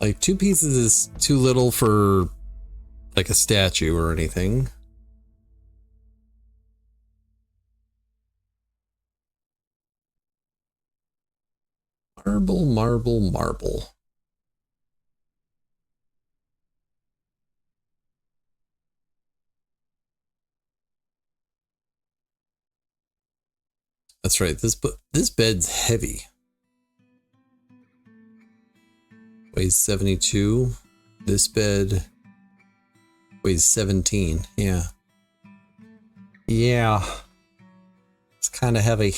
Like 2 pieces is too little for like a statue or anything. Marble, marble, marble. That's right. This bed's heavy. Weighs 72. This bed weighs 17. Yeah. Yeah. It's kind of heavy.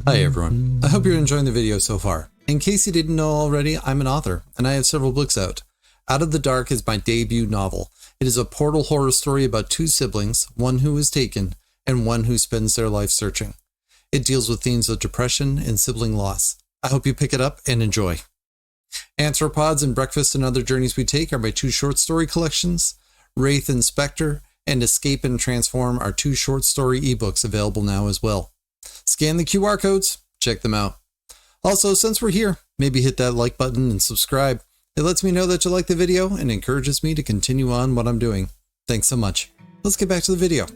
Hi everyone, I hope you're enjoying the video so far. In case you didn't know already, I'm an author, and I have several books out. Out of the Dark is my debut novel. It is a portal horror story about 2 siblings, one who is taken, and one who spends their life searching. It deals with themes of depression and sibling loss. I hope you pick it up and enjoy. Anthropods and Breakfast and Other Journeys We Take are my 2 short story collections. Wraith and Spectre and Escape and Transform are 2 short story ebooks available now as well. Scan the QR codes, check them out. Also, since we're here, maybe hit that like button and subscribe. It lets me know that you like the video and encourages me to continue on what I'm doing. Thanks so much. Let's get back to the video.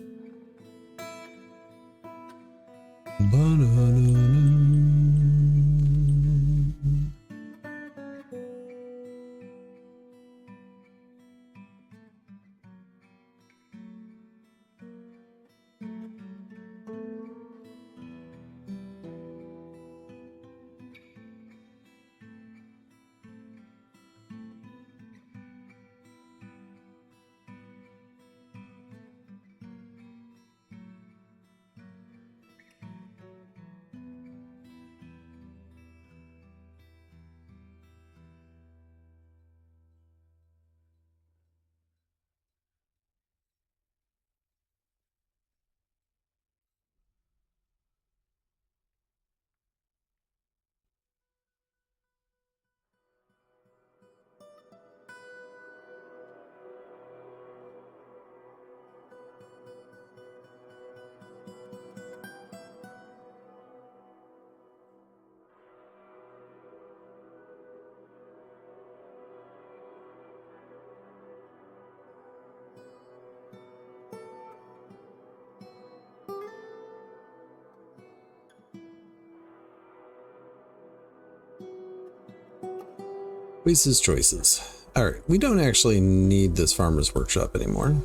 Choices, choices. Alright, we don't actually need this farmer's workshop anymore.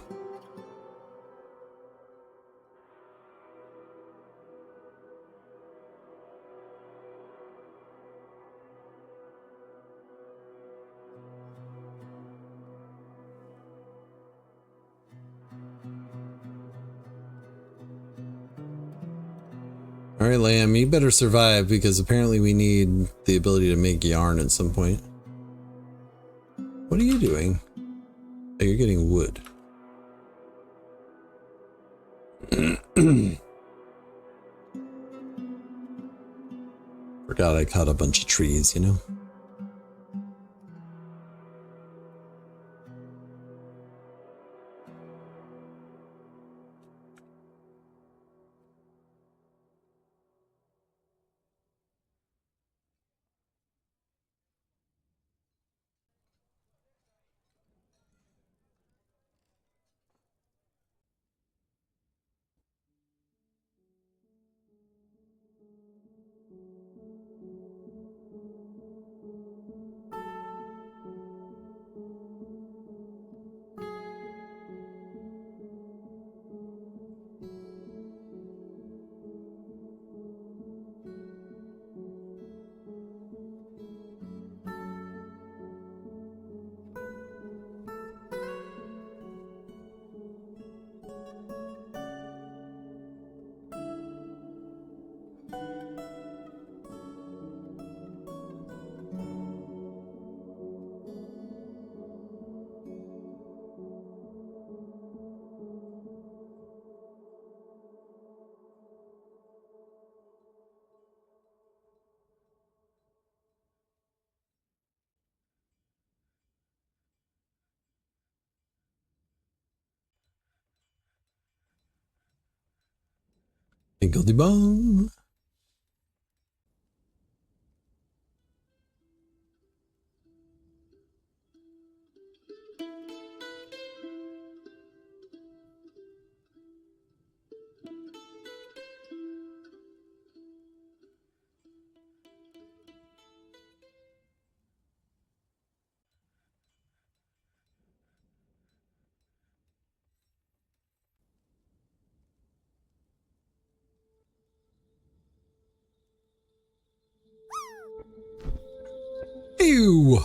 Alright, Lamb, you better survive because apparently we need the ability to make yarn at some point. What are you doing? Oh, you're getting wood. Forgot I cut a bunch of trees, you know? Dingledy bong. Ew.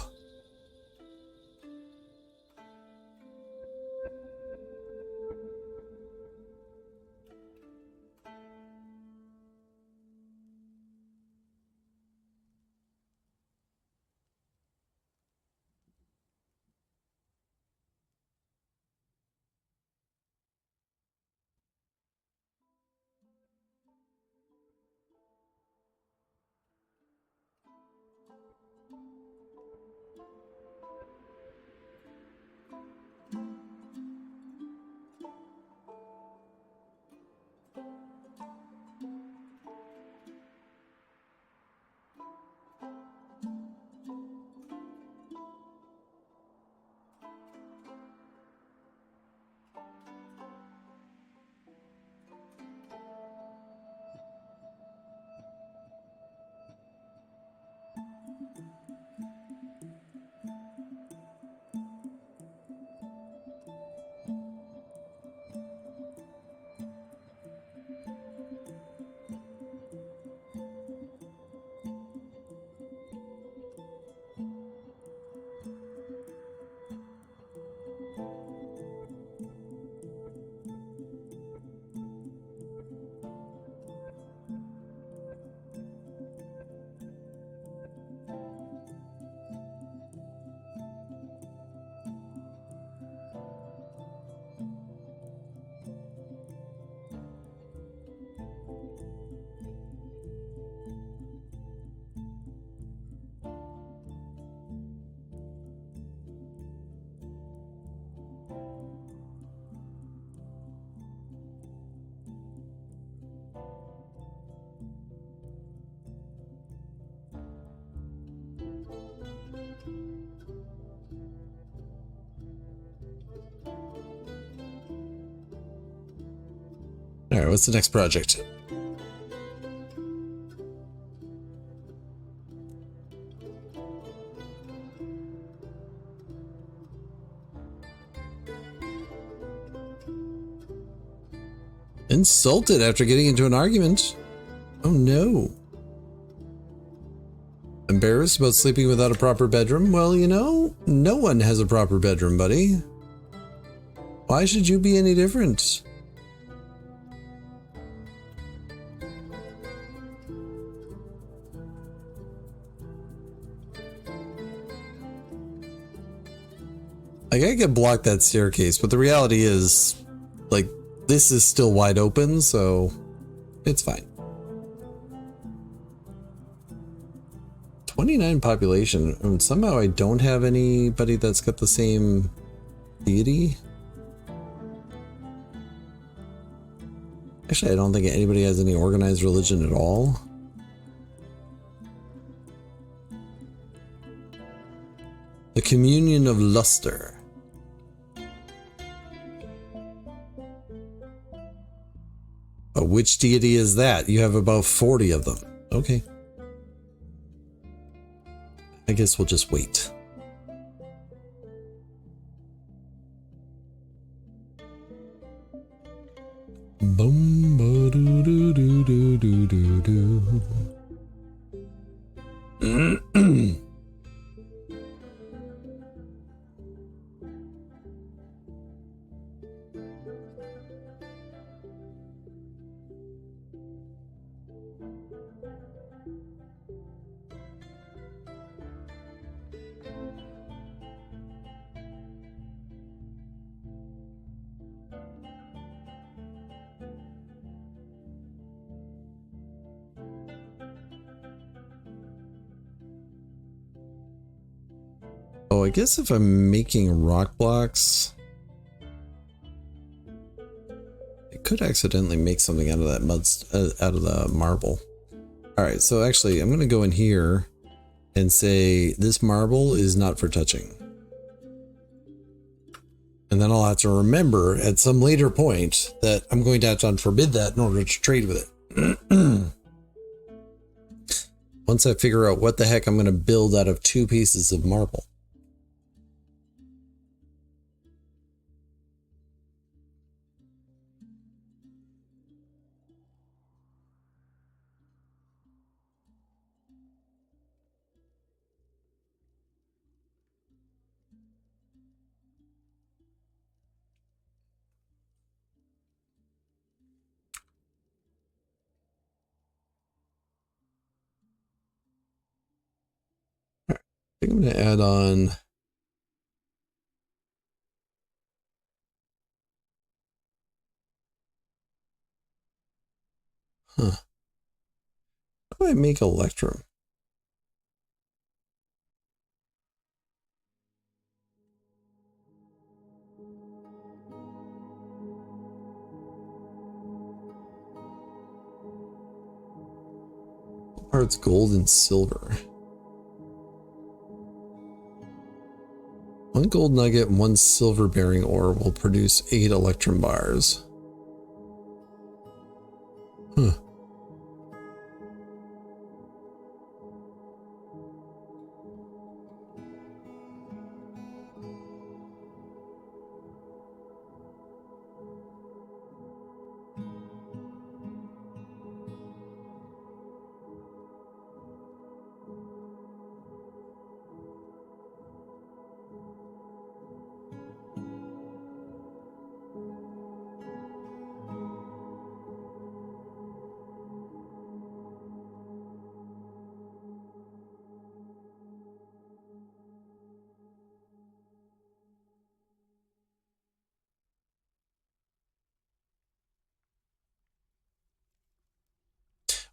All right, what's the next project? Insulted after getting into an argument. Oh no. Embarrassed about sleeping without a proper bedroom? Well, you know, no one has a proper bedroom, buddy. Why should you be any different? Like, I could block that staircase, but the reality is, like, this is still wide open, so it's fine. 29 population, and somehow I don't have anybody that's got the same deity. Actually, I don't think anybody has any organized religion at all. The Communion of Luster. But which deity is that? You have about 40 of them. Okay. I guess we'll just wait. Boom, ba doo doo doo doo doo doo doo. Oh, I guess if I'm making rock blocks, I could accidentally make something out of that out of the marble. All right, so actually I'm going to go in here and say this marble is not for touching. And then I'll have to remember at some later point that I'm going to have to unforbid that in order to trade with it. Once I figure out what the heck I'm going to build out of 2 pieces of marble. I think I'm going to add on. Huh. How do I make electrum? Parts gold and silver. 1 gold nugget and 1 silver bearing ore will produce 8 electrum bars. Huh.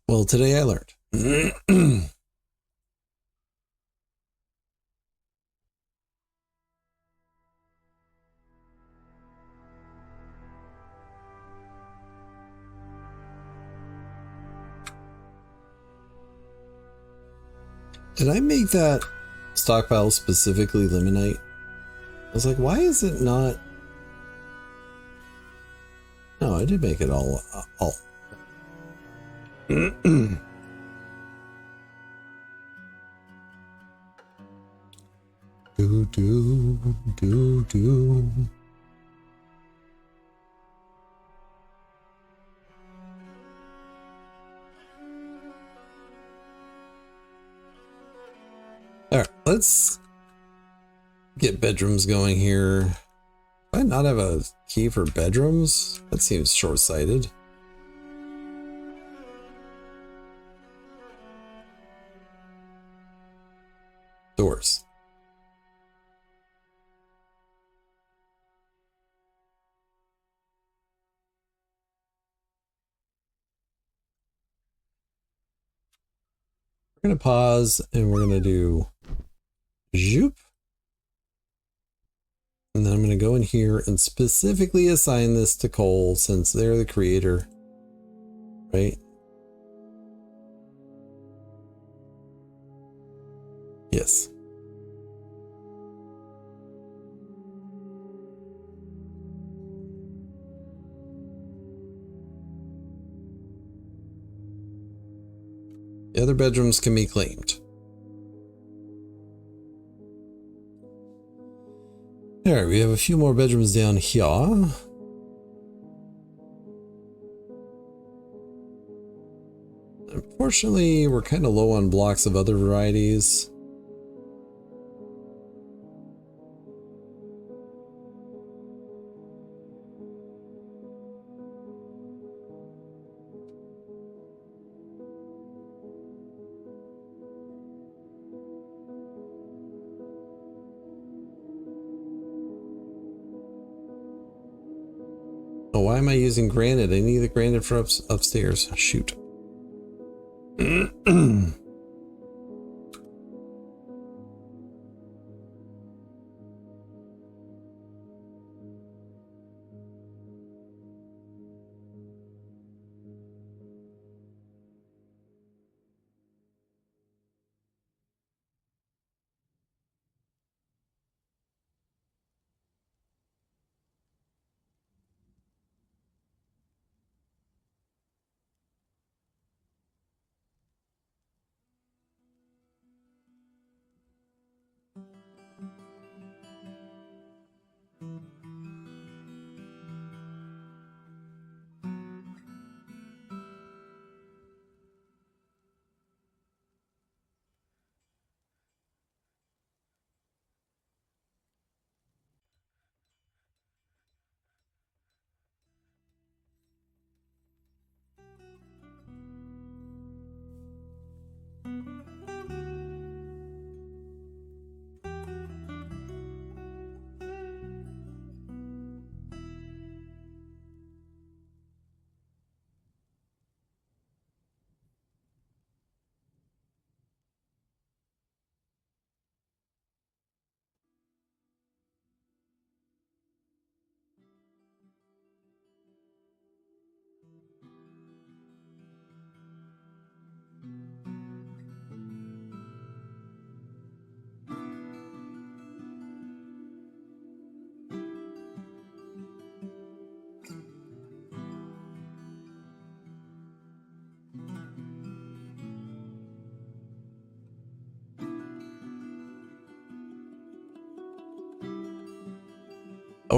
Well, today I learned. Did I make that stockpile specifically limonite? I was like, why is it not? No, I did make it all. Do. All right, let's get bedrooms going here. Do I not have a key for bedrooms? That seems short-sighted. Doors. We're going to pause and we're going to do zoop. And then I'm going to go in here and specifically assign this to Cole since they're the creator, right? Yes. The other bedrooms can be claimed. All right, we have a few more bedrooms down here. Unfortunately, we're kind of low on blocks of other varieties. Oh, why am I using granite? I need the granite for upstairs. Shoot.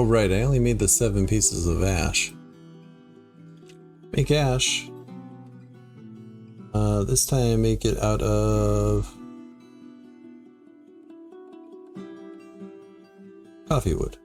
Oh right, I only made the 7 pieces of ash. Make ash. This time make it out of coffee wood.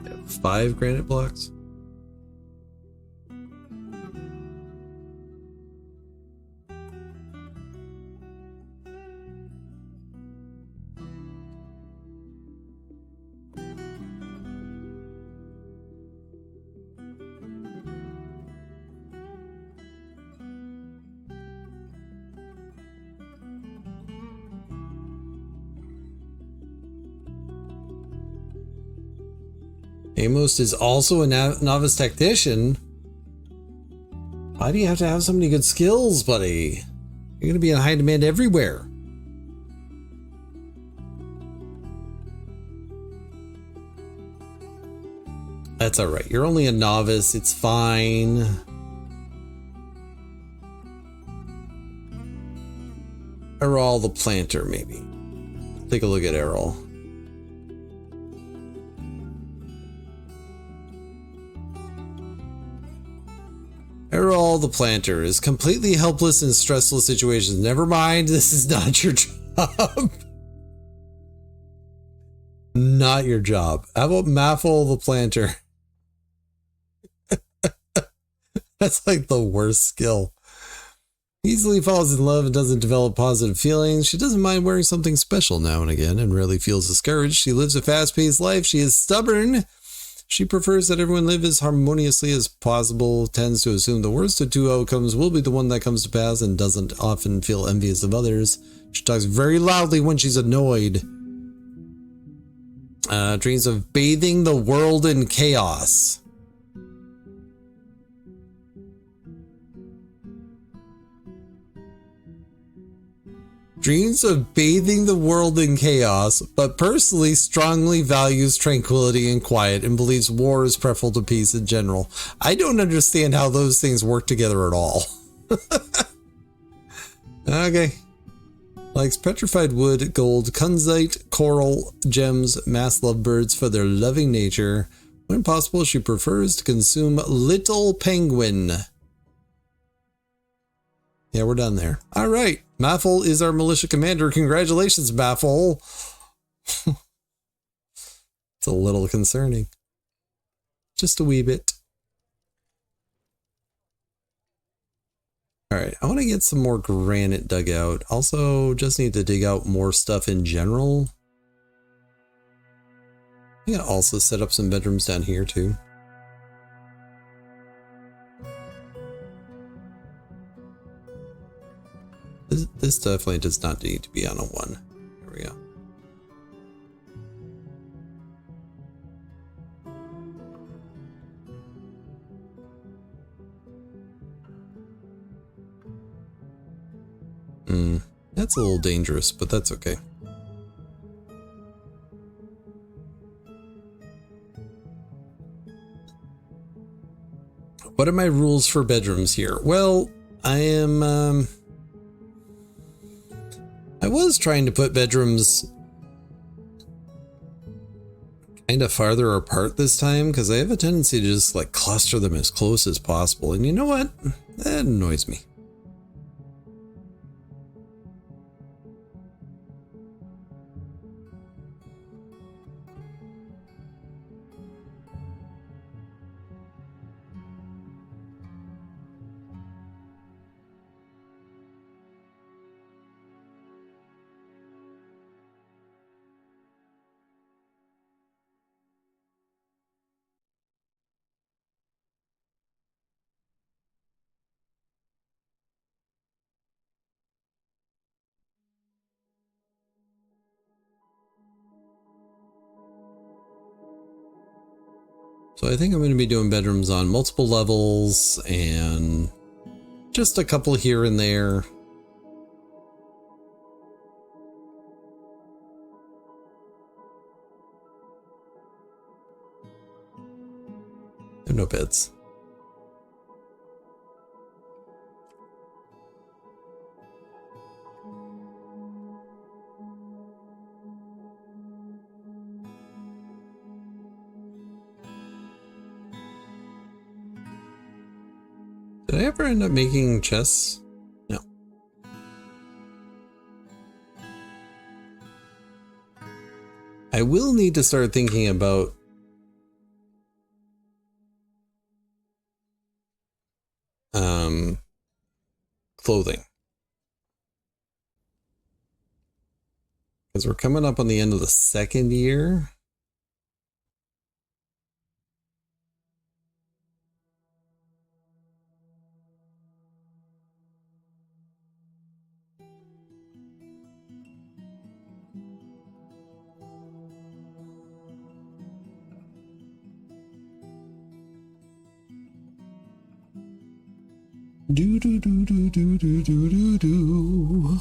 Yeah, 5 granite blocks. Amos is also a novice tactician. Why do you have to have so many good skills, buddy? You're going to be in high demand everywhere. That's all right. You're only a novice. It's fine. Errol the planter, maybe. Take a look at Errol. Errol the planter is completely helpless in stressful situations. Never mind, this is not your job. Not your job. How about Maffle the planter? That's like the worst skill. Easily falls in love and doesn't develop positive feelings. She doesn't mind wearing something special now and again and rarely feels discouraged. She lives a fast-paced life. She is stubborn. She prefers that everyone live as harmoniously as possible, tends to assume the worst of 2 outcomes will be the one that comes to pass, and doesn't often feel envious of others. She talks very loudly when she's annoyed. Dreams of bathing the world in chaos. Dreams of bathing the world in chaos, but personally strongly values tranquility and quiet and believes war is preferable to peace in general. I don't understand how those things work together at all. Okay. Likes petrified wood, gold, kunzite, coral, gems, mass lovebirds for their loving nature. When possible, she prefers to consume little penguin. Yeah, we're done there. All right. Maffle is our militia commander. Congratulations, Maffle. It's a little concerning. Just a wee bit. All right. I want to get some more granite dug out. Also, just need to dig out more stuff in general. I'm going to also set up some bedrooms down here, too. This definitely does not need to be on a 1. Here we go. That's a little dangerous, but that's okay. What are my rules for bedrooms here? Well, I was trying to put bedrooms kind of farther apart this time because I have a tendency to just like cluster them as close as possible. And you know what? That annoys me. So I think I'm going to be doing bedrooms on multiple levels and just a couple here and there. I have no beds. Did I ever end up making chests? No. I will need to start thinking about clothing. Because we're coming up on the end of the second year. Do do do do do do do do do.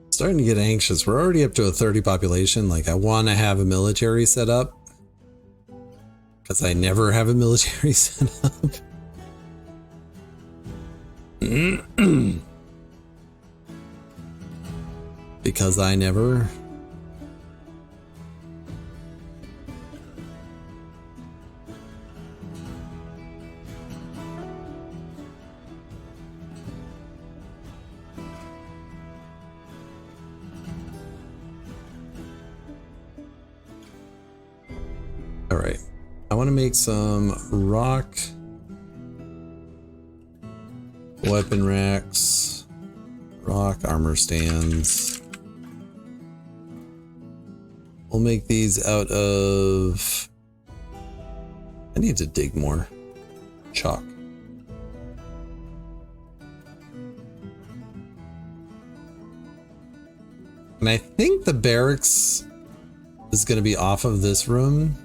Starting to get anxious. We're already up to a 30 population. Like, I want to have a military set up because I never have a military set up. Because I never. All right, I want to make some rock weapon racks, rock armor stands. We'll make these out of, I need to dig more chalk. And I think the barracks is going to be off of this room.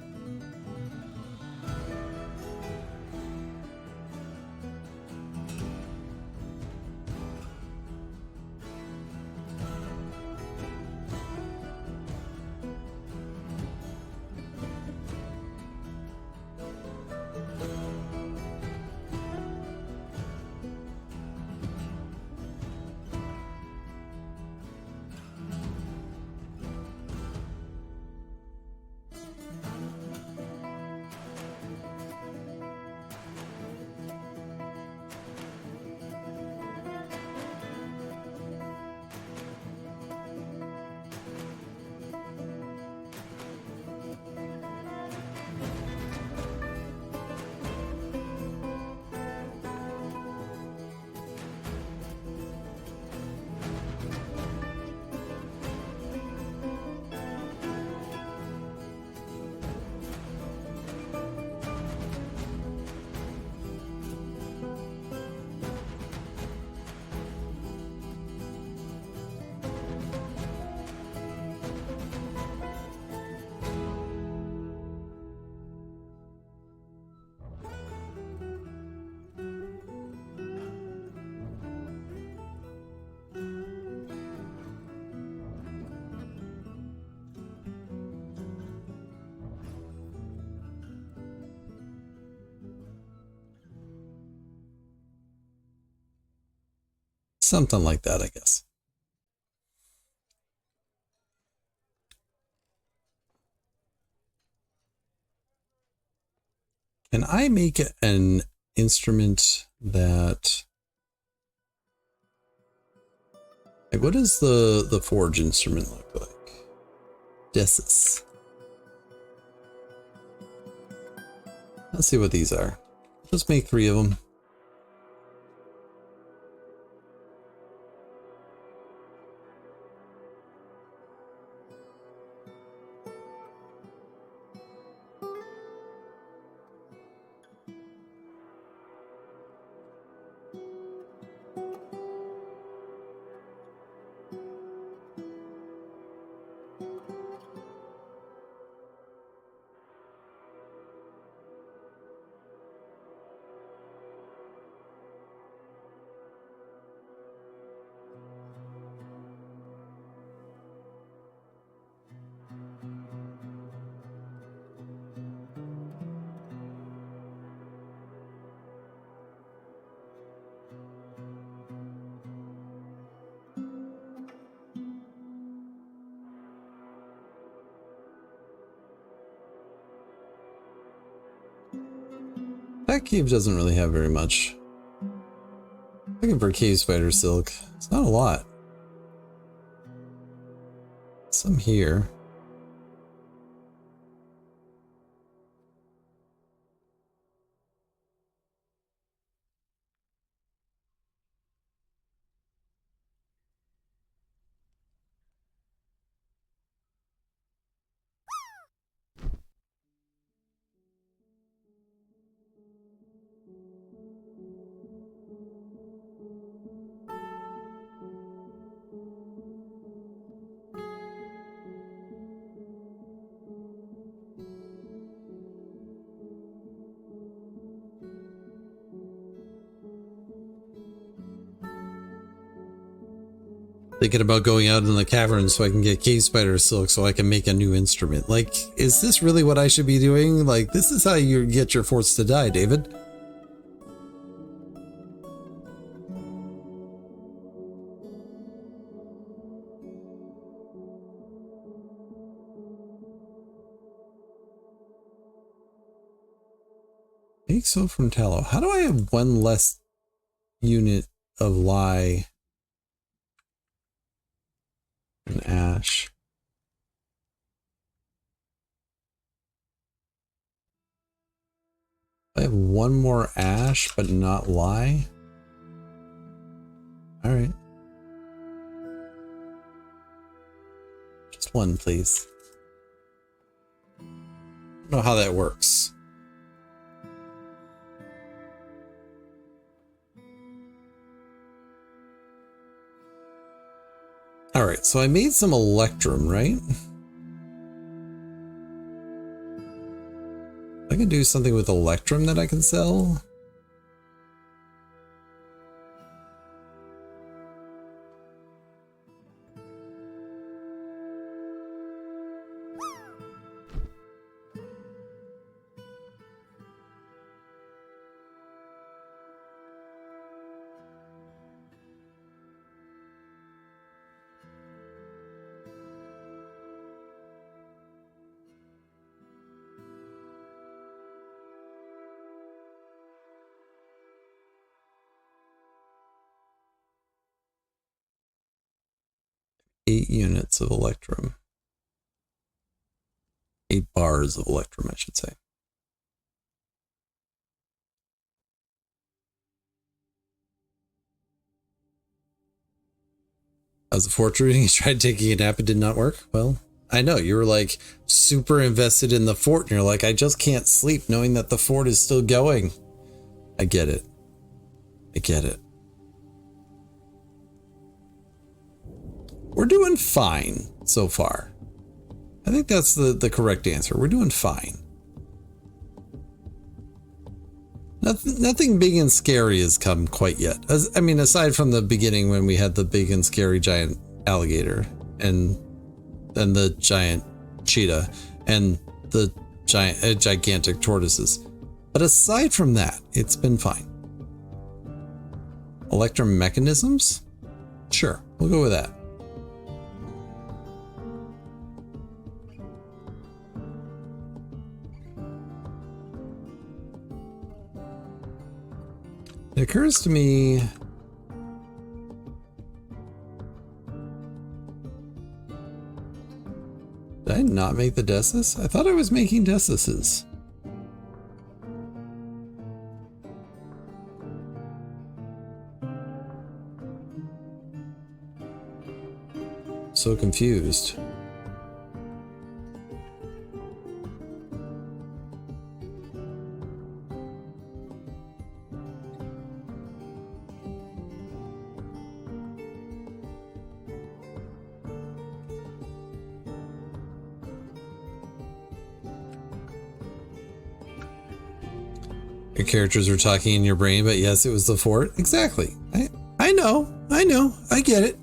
Something like that, I guess. Can I make an instrument that... Like, what does the forge instrument look like? Decis. Let's see what these are. Let's make 3 of them. That cave doesn't really have very much. Looking for cave spider silk. It's not a lot. Some here. Thinking about going out in the cavern so I can get cave spider silk so I can make a new instrument. Like, is this really what I should be doing? Like, this is how you get your force to die, David. Make soap from tallow. How do I have 1 less unit of lye and ash? I have 1 more ash, but not lye. All right. Just 1, please. I don't know how that works. All right, so I made some electrum, right? I can do something with electrum that I can sell. Eight units of electrum. 8 bars of electrum, I should say. As a fort shooting, you tried taking a nap, it did not work. Well, I know you were like super invested in the fort, and you're like, I just can't sleep knowing that the fort is still going. I get it. I get it. We're doing fine so far. I think that's the correct answer. We're doing fine. Nothing big and scary has come quite yet. I mean, aside from the beginning when we had the big and scary giant alligator and then the giant cheetah and the gigantic tortoises. But aside from that, it's been fine. Electrum mechanisms? Sure, we'll go with that. It occurs to me... Did I not make the Dessus? I thought I was making Dessuses. So confused. Your characters were talking in your brain, but yes, it was the fort. Exactly. I know, I get it.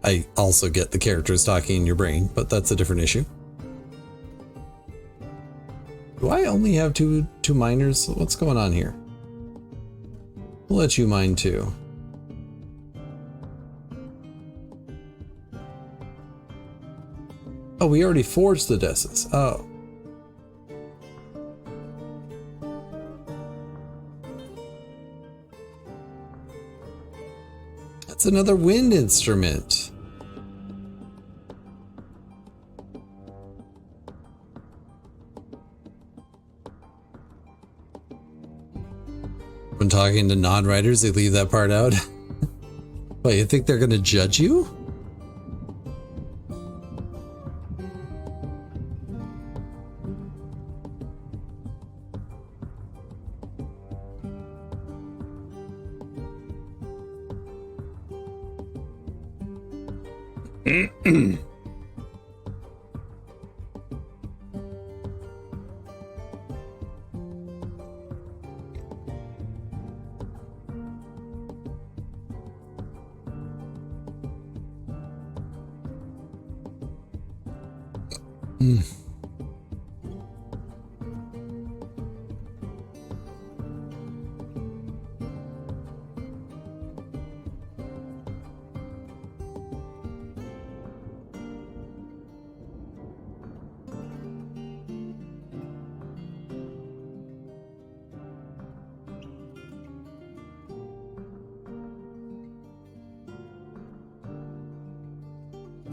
I also get the characters talking in your brain, but that's a different issue. Do I only have two miners? What's going on here? We'll let you mine too. Oh, we already forged the Dessus. Oh. That's another wind instrument. When talking to non-writers, they leave that part out. What, you think they're gonna judge you?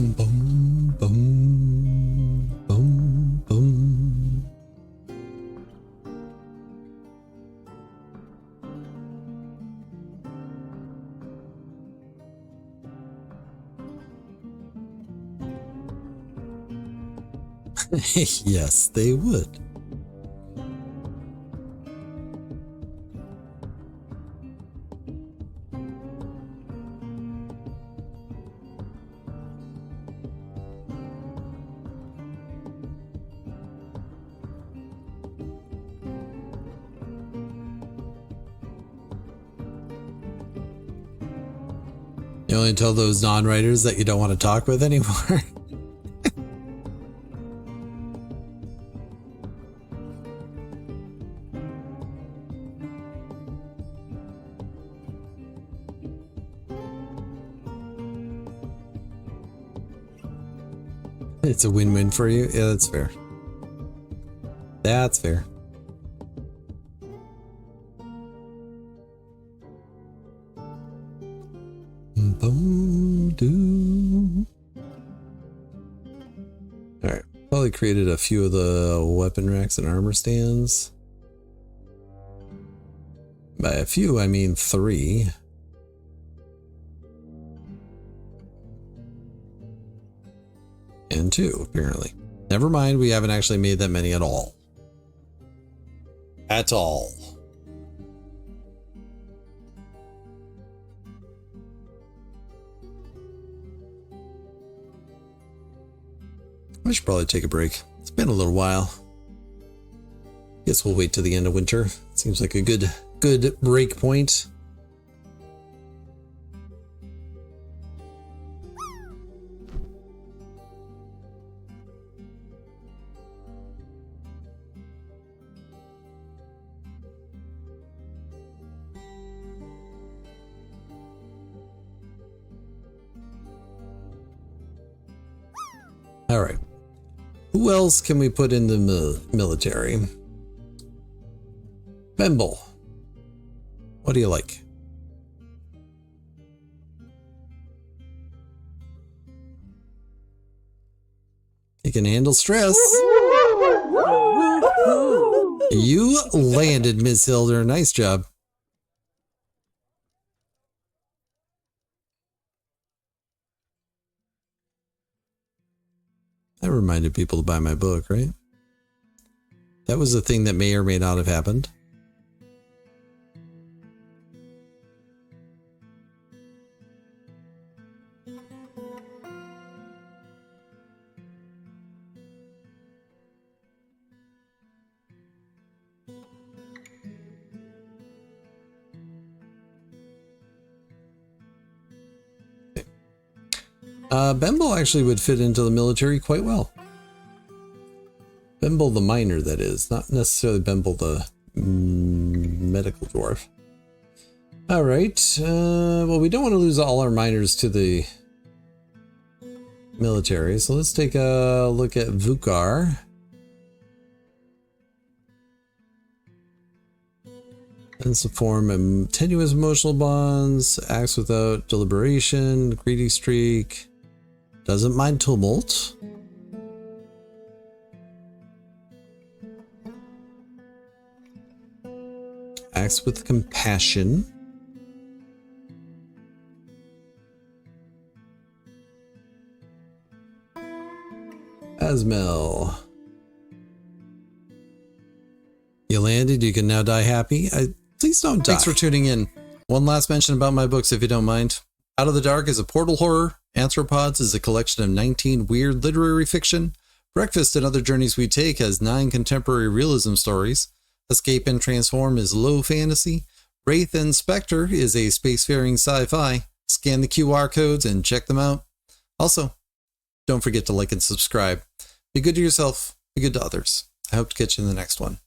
Boom, boom, boom, boom. Yes, they would. You only tell those non-writers that you don't want to talk with anymore. It's a win-win for you. Yeah, that's fair. That's fair. Alright, probably created a few of the weapon racks and armor stands. By a few, I mean 3. And 2, apparently. Never mind, we haven't actually made that many at all. At all. I should probably take a break. It's been a little while. Guess we'll wait till the end of winter. Seems like a good break point. All right. Who else can we put in the military? Bemble. What do you like? He can handle stress. You landed, Miss Hilder. Nice job. I reminded people to buy my book, right? That was a thing that may or may not have happened. Bemble actually would fit into the military quite well. Bemble the miner, that is. Not necessarily Bemble the medical dwarf. Alright. Well, we don't want to lose all our miners to the military. So let's take a look at Vukar. Tends to form tenuous emotional bonds. Acts without deliberation. Greedy streak. Doesn't mind tumult. Acts with compassion. Asmel. You landed, you can now die happy. Please don't die. Thanks for tuning in. One last mention about my books, if you don't mind. Out of the Dark is a portal horror. Anthropods is a collection of 19 weird literary fiction. Breakfast and Other Journeys We Take has 9 contemporary realism stories. Escape and Transform is low fantasy. Wraith and Spectre is a spacefaring sci-fi. Scan the QR codes and check them out. Also, don't forget to like and subscribe. Be good to yourself, be good to others. I hope to catch you in the next one.